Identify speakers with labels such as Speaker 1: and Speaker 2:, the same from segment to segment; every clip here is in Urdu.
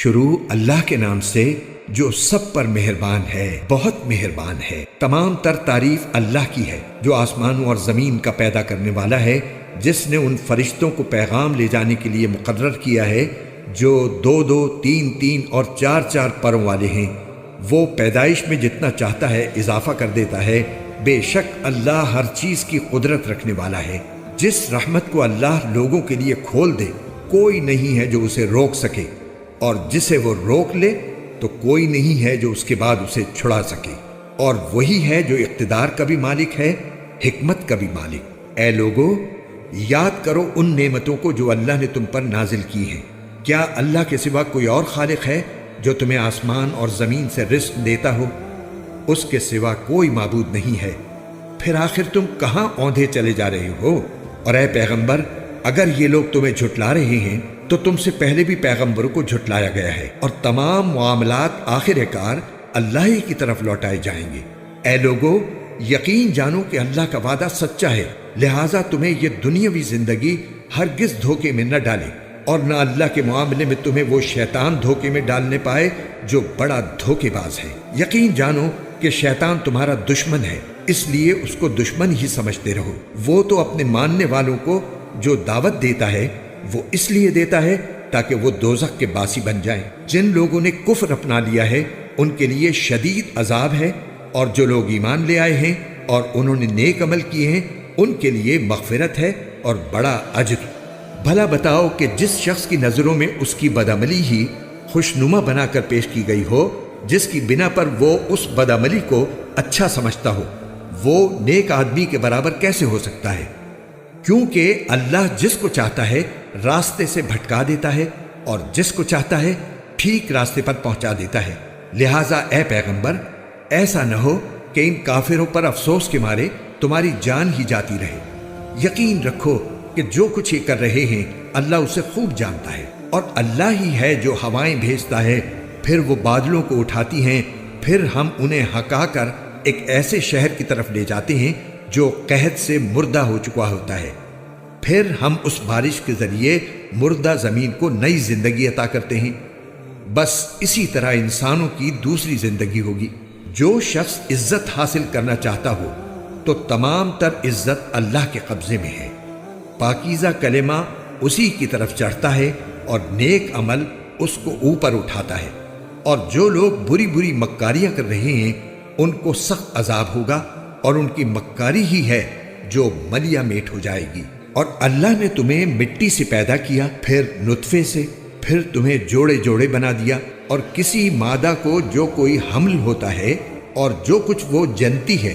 Speaker 1: شروع اللہ کے نام سے جو سب پر مہربان ہے، بہت مہربان ہے۔ تمام تر تعریف اللہ کی ہے جو آسمانوں اور زمین کا پیدا کرنے والا ہے، جس نے ان فرشتوں کو پیغام لے جانے کے لیے مقرر کیا ہے جو 2-2، 3-3 اور 4-4 پروں والے ہیں۔ وہ پیدائش میں جتنا چاہتا ہے اضافہ کر دیتا ہے۔ بے شک اللہ ہر چیز کی قدرت رکھنے والا ہے۔ جس رحمت کو اللہ لوگوں کے لیے کھول دے کوئی نہیں ہے جو اسے روک سکے، اور جسے وہ روک لے تو کوئی نہیں ہے جو اس کے بعد اسے چھڑا سکے۔ اور وہی ہے جو اقتدار کا بھی مالک ہے، حکمت کا بھی مالک۔ اے لوگو، یاد کرو ان نعمتوں کو جو اللہ نے تم پر نازل کی ہیں۔ کیا اللہ کے سوا کوئی اور خالق ہے جو تمہیں آسمان اور زمین سے رزق دیتا ہو؟ اس کے سوا کوئی معبود نہیں ہے۔ پھر آخر تم کہاں اوندھے چلے جا رہے ہو؟ اور اے پیغمبر، اگر یہ لوگ تمہیں جھٹلا رہے ہیں تو تم سے پہلے بھی پیغمبروں کو جھٹلایا گیا ہے، اور تمام معاملات آخر کار اللہ ہی کی طرف لوٹائے جائیں گے۔ اے لوگو، یقین جانو کہ اللہ کا وعدہ سچا ہے، لہٰذا تمہیں یہ دنیاوی زندگی ہرگز دھوکے میں نہ ڈالے، اور نہ اللہ کے معاملے میں تمہیں وہ شیطان دھوکے میں ڈالنے پائے جو بڑا دھوکے باز ہے۔ یقین جانو کہ شیطان تمہارا دشمن ہے، اس لیے اس کو دشمن ہی سمجھتے رہو۔ وہ تو اپنے ماننے والوں کو جو دعوت دیتا ہے وہ اس لیے دیتا ہے تاکہ وہ دوزخ کے باسی بن جائیں۔ جن لوگوں نے کفر اپنا لیا ہے ان کے لیے شدید عذاب ہے، اور جو لوگ ایمان لے آئے ہیں اور انہوں نے نیک عمل کیے ہیں ان کے لیے مغفرت ہے اور بڑا اجر۔ بھلا بتاؤ کہ جس شخص کی نظروں میں اس کی بدعملی ہی خوشنما بنا کر پیش کی گئی ہو، جس کی بنا پر وہ اس بدعملی کو اچھا سمجھتا ہو، وہ نیک آدمی کے برابر کیسے ہو سکتا ہے؟ کیونکہ اللہ جس کو چاہتا ہے راستے سے بھٹکا دیتا ہے، اور جس کو چاہتا ہے ٹھیک راستے پر پہنچا دیتا ہے۔ لہٰذا اے پیغمبر، ایسا نہ ہو کہ ان کافروں پر افسوس کے مارے تمہاری جان ہی جاتی رہے۔ یقین رکھو کہ جو کچھ یہ کر رہے ہیں اللہ اسے خوب جانتا ہے، اور اللہ ہی ہے جو ہوائیں بھیجتا ہے، پھر وہ بادلوں کو اٹھاتی ہیں، پھر ہم انہیں ہکا کر ایک ایسے شہر کی طرف لے جاتے ہیں جو قحط سے مردہ ہو چکا ہوتا ہے، پھر ہم اس بارش کے ذریعے مردہ زمین کو نئی زندگی عطا کرتے ہیں۔ بس اسی طرح انسانوں کی دوسری زندگی ہوگی۔ جو شخص عزت حاصل کرنا چاہتا ہو تو تمام تر عزت اللہ کے قبضے میں ہے۔ پاکیزہ کلمہ اسی کی طرف چڑھتا ہے اور نیک عمل اس کو اوپر اٹھاتا ہے۔ اور جو لوگ بری بری مکاریاں کر رہے ہیں ان کو سخت عذاب ہوگا، اور ان کی مکاری ہی ہے جو ملیا میٹ ہو جائے گی۔ اور اللہ نے تمہیں مٹی سے پیدا کیا، پھر نطفے سے، پھر تمہیں جوڑے جوڑے بنا دیا، اور کسی مادہ کو جو کوئی حمل ہوتا ہے اور جو کچھ وہ جنتی ہے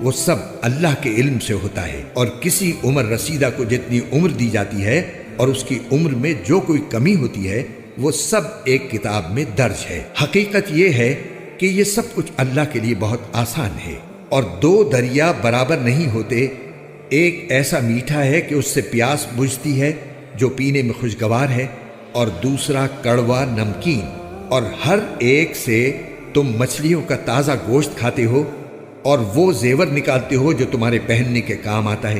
Speaker 1: وہ سب اللہ کے علم سے ہوتا ہے۔ اور کسی عمر رسیدہ کو جتنی عمر دی جاتی ہے اور اس کی عمر میں جو کوئی کمی ہوتی ہے وہ سب ایک کتاب میں درج ہے۔ حقیقت یہ ہے کہ یہ سب کچھ اللہ کے لیے بہت آسان ہے۔ اور دو دریا برابر نہیں ہوتے، ایک ایسا میٹھا ہے کہ اس سے پیاس بجھتی ہے جو پینے میں خوشگوار ہے، اور دوسرا کڑوا نمکین۔ اور ہر ایک سے تم مچھلیوں کا تازہ گوشت کھاتے ہو، اور وہ زیور نکالتے ہو جو تمہارے پہننے کے کام آتا ہے۔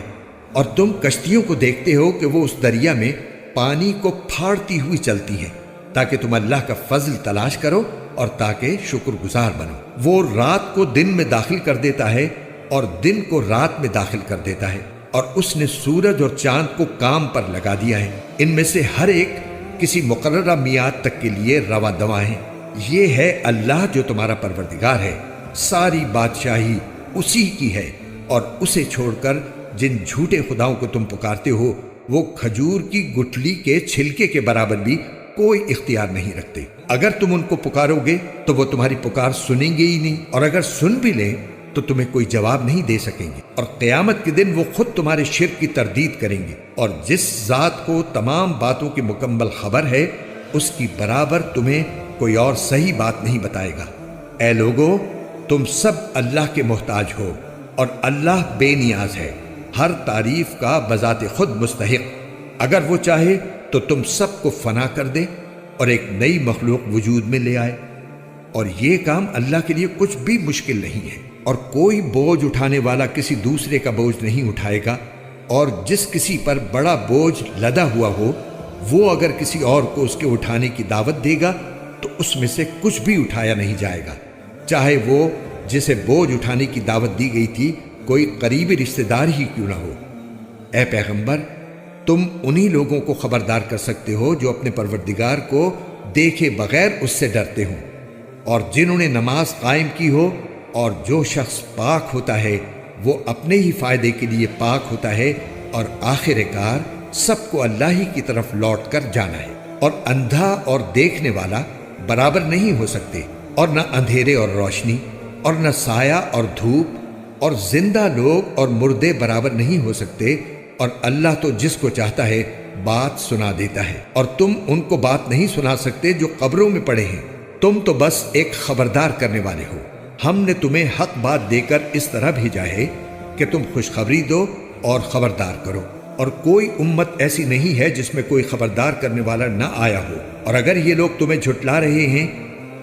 Speaker 1: اور تم کشتیوں کو دیکھتے ہو کہ وہ اس دریا میں پانی کو پھاڑتی ہوئی چلتی ہیں، تاکہ تم اللہ کا فضل تلاش کرو اور تاکہ شکر گزار بنو۔ وہ رات کو دن میں داخل کر دیتا ہے اور دن کو رات میں داخل کر دیتا ہے، اور اس نے سورج اور چاند کو کام پر لگا دیا ہے۔ ان میں سے ہر ایک کسی مقررہ میعاد تک کے لیے رواں دواں ہیں۔ یہ ہے اللہ جو تمہارا پروردگار ہے، ساری بادشاہی اسی کی ہے، اور اسے چھوڑ کر جن جھوٹے خداؤں کو تم پکارتے ہو وہ کھجور کی گٹھلی کے چھلکے کے برابر بھی کوئی اختیار نہیں رکھتے۔ اگر تم ان کو پکارو گے تو وہ تمہاری پکار سنیں گے ہی نہیں، اور اگر سن بھی لیں تو تمہیں کوئی جواب نہیں دے سکیں گے۔ اور قیامت کے دن وہ خود تمہارے شرک کی تردید کریں گے، اور جس ذات کو تمام باتوں کی مکمل خبر ہے اس کی برابر تمہیں کوئی اور صحیح بات نہیں بتائے گا۔ اے لوگو، تم سب اللہ کے محتاج ہو، اور اللہ بے نیاز ہے، ہر تعریف کا بذات خود مستحق۔ اگر وہ چاہے تو تم سب کو فنا کر دے اور ایک نئی مخلوق وجود میں لے آئے، اور یہ کام اللہ کے لیے کچھ بھی مشکل نہیں ہے۔ اور کوئی بوجھ اٹھانے والا کسی دوسرے کا بوجھ نہیں اٹھائے گا، اور جس کسی پر بڑا بوجھ لدا ہوا ہو وہ اگر کسی اور کو اس کے اٹھانے کی دعوت دے گا تو اس میں سے کچھ بھی اٹھایا نہیں جائے گا، چاہے وہ جسے بوجھ اٹھانے کی دعوت دی گئی تھی کوئی قریبی رشتہ دار ہی کیوں نہ ہو۔ اے پیغمبر، تم انہی لوگوں کو خبردار کر سکتے ہو جو اپنے پروردگار کو دیکھے بغیر اس سے ڈرتے ہوں، اور جنہوں نے نماز قائم کی ہو، اور جو شخص پاک ہوتا ہے وہ اپنے ہی فائدے کے لیے پاک ہوتا ہے، اور آخر کار سب کو اللہ ہی کی طرف لوٹ کر جانا ہے۔ اور اندھا اور دیکھنے والا برابر نہیں ہو سکتے، اور نہ اندھیرے اور روشنی، اور نہ سایہ اور دھوپ، اور زندہ لوگ اور مردے برابر نہیں ہو سکتے، اور اللہ تو جس کو چاہتا ہے بات سنا دیتا ہے، اور تم ان کو بات نہیں سنا سکتے جو قبروں میں پڑے ہیں، تم تو بس ایک خبردار کرنے والے ہو۔ ہم نے تمہیں حق بات دے کر اس طرح بھیجا ہے کہ تم خوشخبری دو اور خبردار کرو، اور کوئی امت ایسی نہیں ہے جس میں کوئی خبردار کرنے والا نہ آیا ہو۔ اور اگر یہ لوگ تمہیں جھٹلا رہے ہیں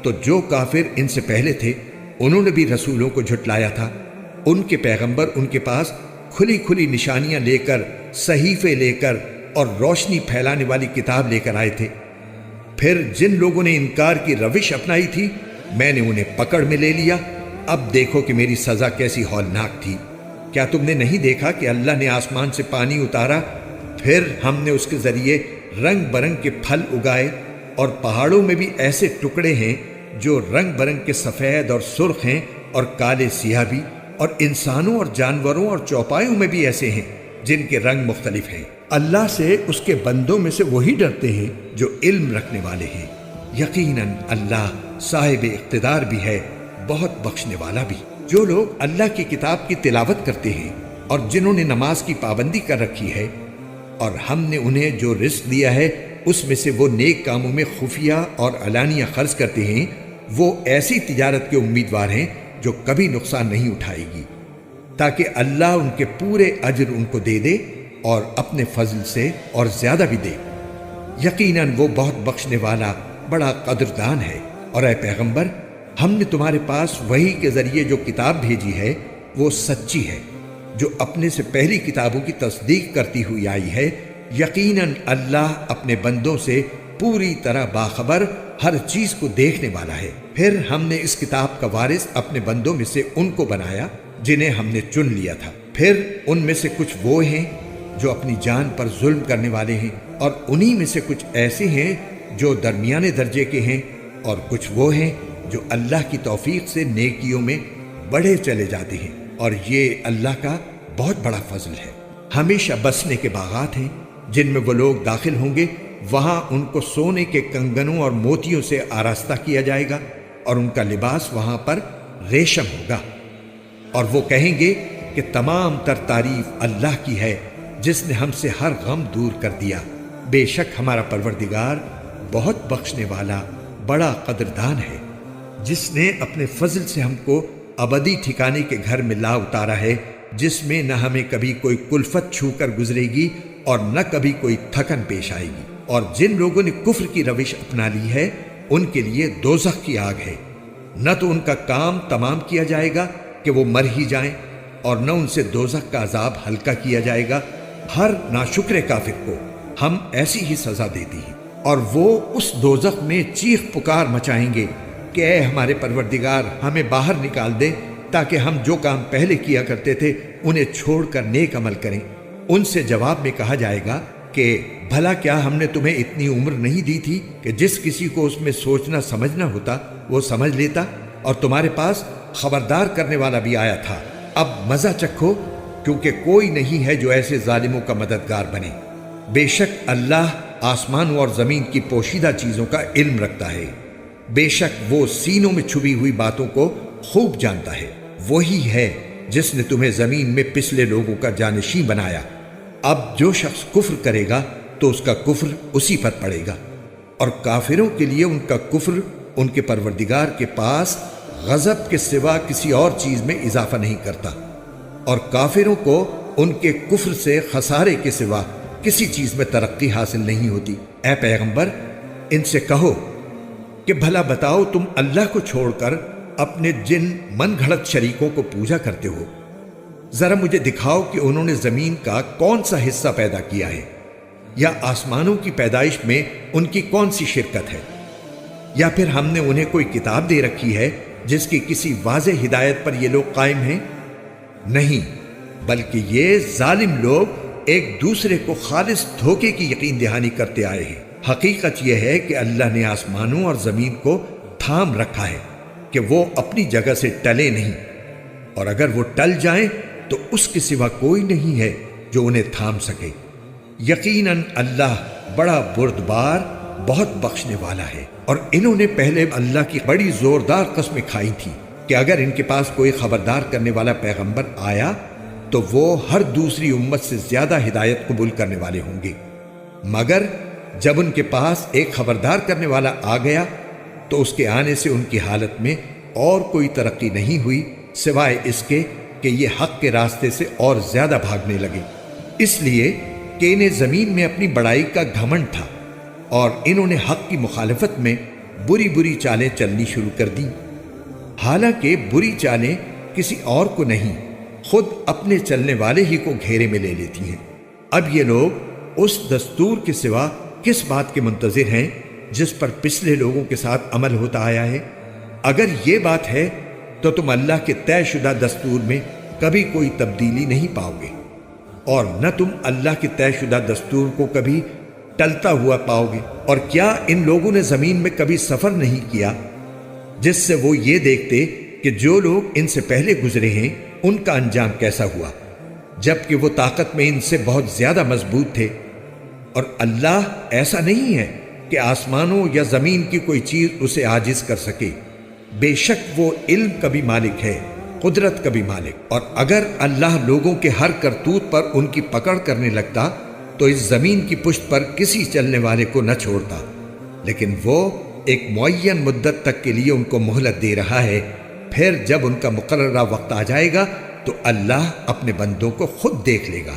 Speaker 1: تو جو کافر ان سے پہلے تھے انہوں نے بھی رسولوں کو جھٹلایا تھا۔ ان کے پیغمبر ان کے پاس کھلی کھلی نشانیاں لے کر، صحیفے لے کر اور روشنی پھیلانے والی کتاب لے کر آئے تھے۔ پھر جن لوگوں نے انکار کی روش اپنائی تھی میں نے انہیں پکڑ میں لے لیا۔ اب دیکھو کہ میری سزا کیسی ہولناک تھی۔ کیا تم نے نہیں دیکھا کہ اللہ نے آسمان سے پانی اتارا، پھر ہم نے اس کے ذریعے رنگ برنگ کے پھل اگائے، اور پہاڑوں میں بھی ایسے ٹکڑے ہیں جو رنگ برنگ کے سفید اور سرخ ہیں اور کالے سیاہ بھی، اور انسانوں اور جانوروں اور چوپایوں میں بھی ایسے ہیں جن کے رنگ مختلف ہیں۔ اللہ سے اس کے بندوں میں سے وہی ڈرتے ہیں جو علم رکھنے والے ہیں۔ یقیناً اللہ صاحب اقتدار بھی ہے، بہت بخشنے والا بھی۔ جو لوگ اللہ کی کتاب کی تلاوت کرتے ہیں اور جنہوں نے نماز کی پابندی کر رکھی ہے، اور ہم نے انہیں جو رزق دیا ہے اس میں سے وہ نیک کاموں میں خفیہ اور علانیہ خرچ کرتے ہیں، وہ ایسی تجارت کے امیدوار ہیں جو کبھی نقصان نہیں اٹھائے گی، تاکہ اللہ ان کے پورے اجر ان کو دے دے اور اپنے فضل سے اور زیادہ بھی دے۔ یقیناً وہ بہت بخشنے والا، بڑا قدردان ہے۔ اور اے پیغمبر، ہم نے تمہارے پاس وحی کے ذریعے جو کتاب بھیجی ہے وہ سچی ہے، جو اپنے سے پہلی کتابوں کی تصدیق کرتی ہوئی آئی ہے۔ یقیناً اللہ اپنے بندوں سے پوری طرح باخبر، ہر چیز کو دیکھنے والا ہے۔ پھر ہم نے اس کتاب کا وارث اپنے بندوں میں سے ان کو بنایا جنہیں ہم نے چن لیا تھا۔ پھر ان میں سے کچھ وہ ہیں جو اپنی جان پر ظلم کرنے والے ہیں، اور انہی میں سے کچھ ایسے ہیں جو درمیانے درجے کے ہیں، اور کچھ وہ ہیں جو اللہ کی توفیق سے نیکیوں میں بڑھے چلے جاتے ہیں، اور یہ اللہ کا بہت بڑا فضل ہے۔ ہمیشہ بسنے کے باغات ہیں جن میں وہ لوگ داخل ہوں گے، وہاں ان کو سونے کے کنگنوں اور موتیوں سے آراستہ کیا جائے گا، اور ان کا لباس وہاں پر ریشم ہوگا۔ اور وہ کہیں گے کہ تمام تر تعریف اللہ کی ہے جس نے ہم سے ہر غم دور کر دیا۔ بے شک ہمارا پروردگار بہت بخشنے والا، بڑا قدردان ہے، جس نے اپنے فضل سے ہم کو ابدی ٹھکانے کے گھر میں لا اتارا ہے، جس میں نہ ہمیں کبھی کوئی کلفت چھو کر گزرے گی اور نہ کبھی کوئی تھکن پیش آئے گی۔ اور جن لوگوں نے کفر کی روش اپنا لی ہے ان کے لیے دوزخ کی آگ ہے، نہ تو ان کا کام تمام کیا جائے گا کہ وہ مر ہی جائیں، اور نہ ان سے دوزخ کا عذاب ہلکا کیا جائے گا۔ ہر ناشکر کافر کو ہم ایسی ہی سزا دیتی ہیں، اور وہ اس دوزخ میں چیخ پکار مچائیں گے کہ اے ہمارے پروردگار، ہمیں باہر نکال دے تاکہ ہم جو کام پہلے کیا کرتے تھے انہیں چھوڑ کر نیک عمل کریں۔ ان سے جواب میں کہا جائے گا کہ بھلا کیا ہم نے تمہیں اتنی عمر نہیں دی تھی کہ جس کسی کو اس میں سوچنا سمجھنا ہوتا وہ سمجھ لیتا، اور تمہارے پاس خبردار کرنے والا بھی آیا تھا۔ اب مزہ چکھو، کیونکہ کوئی نہیں ہے جو ایسے ظالموں کا مددگار بنے۔ بے شک اللہ آسمانوں اور زمین کی پوشیدہ چیزوں کا علم رکھتا ہے، بے شک وہ سینوں میں چھپی ہوئی باتوں کو خوب جانتا ہے۔ وہی ہے جس نے تمہیں زمین میں پچھلے لوگوں کا جانشین بنایا۔ اب جو شخص کفر کرے گا تو اس کا کفر اسی پر پڑے گا، اور کافروں کے لیے ان کا کفر ان کے پروردگار کے پاس غضب کے سوا کسی اور چیز میں اضافہ نہیں کرتا، اور کافروں کو ان کے کفر سے خسارے کے سوا کسی چیز میں ترقی حاصل نہیں ہوتی۔ اے پیغمبر، ان سے کہو کہ بھلا بتاؤ، تم اللہ کو چھوڑ کر اپنے جن من گھڑت شریکوں کو پوجا کرتے ہو، ذرا مجھے دکھاؤ کہ انہوں نے زمین کا کون سا حصہ پیدا کیا ہے، یا آسمانوں کی پیدائش میں ان کی کون سی شرکت ہے، یا پھر ہم نے انہیں کوئی کتاب دے رکھی ہے جس کی کسی واضح ہدایت پر یہ لوگ قائم ہیں؟ نہیں، بلکہ یہ ظالم لوگ ایک دوسرے کو خالص دھوکے کی یقین دہانی کرتے آئے ہیں۔ حقیقت یہ ہے کہ اللہ نے آسمانوں اور زمین کو تھام رکھا ہے کہ وہ اپنی جگہ سے ٹلے نہیں، اور اگر وہ ٹل جائیں تو اس کے سوا کوئی نہیں ہے جو انہیں تھام سکے۔ یقیناً اللہ بڑا بردبار، بہت بخشنے والا ہے۔ اور انہوں نے پہلے اللہ کی بڑی زوردار قسمیں کھائی تھی کہ اگر ان کے پاس کوئی خبردار کرنے والا پیغمبر آیا تو وہ ہر دوسری امت سے زیادہ ہدایت قبول کرنے والے ہوں گے، مگر جب ان کے پاس ایک خبردار کرنے والا آ گیا تو اس کے آنے سے ان کی حالت میں اور کوئی ترقی نہیں ہوئی سوائے اس کے کہ یہ حق کے راستے سے اور زیادہ بھاگنے لگے، اس لیے کہ انہیں زمین میں اپنی بڑائی کا گھمنڈ تھا اور انہوں نے حق کی مخالفت میں بری بری چالیں چلنی شروع کر دیں، حالانکہ بری چالیں کسی اور کو نہیں، خود اپنے چلنے والے ہی کو گھیرے میں لے لیتی ہیں۔ اب یہ لوگ اس دستور کے سوا کس بات کے منتظر ہیں جس پر پچھلے لوگوں کے ساتھ عمل ہوتا آیا ہے؟ اگر یہ بات ہے تو تم اللہ کے طے شدہ دستور میں کبھی کوئی تبدیلی نہیں پاؤ گے، اور نہ تم اللہ کے طے شدہ دستور کو کبھی ٹلتا ہوا پاؤ گے۔ اور کیا ان لوگوں نے زمین میں کبھی سفر نہیں کیا جس سے وہ یہ دیکھتے کہ جو لوگ ان سے پہلے گزرے ہیں ان کا انجام کیسا ہوا، جبکہ وہ طاقت میں ان سے بہت زیادہ مضبوط تھے؟ اور اللہ ایسا نہیں ہے کہ آسمانوں یا زمین کی کوئی چیز اسے عاجز کر سکے، بے شک وہ علم کا بھی مالک ہے، قدرت کا بھی مالک۔ اور اگر اللہ لوگوں کے ہر کرتوت پر ان کی پکڑ کرنے لگتا تو اس زمین کی پشت پر کسی چلنے والے کو نہ چھوڑتا، لیکن وہ ایک معین مدت تک کے لیے ان کو مہلت دے رہا ہے، پھر جب ان کا مقررہ وقت آ جائے گا تو اللہ اپنے بندوں کو خود دیکھ لے گا۔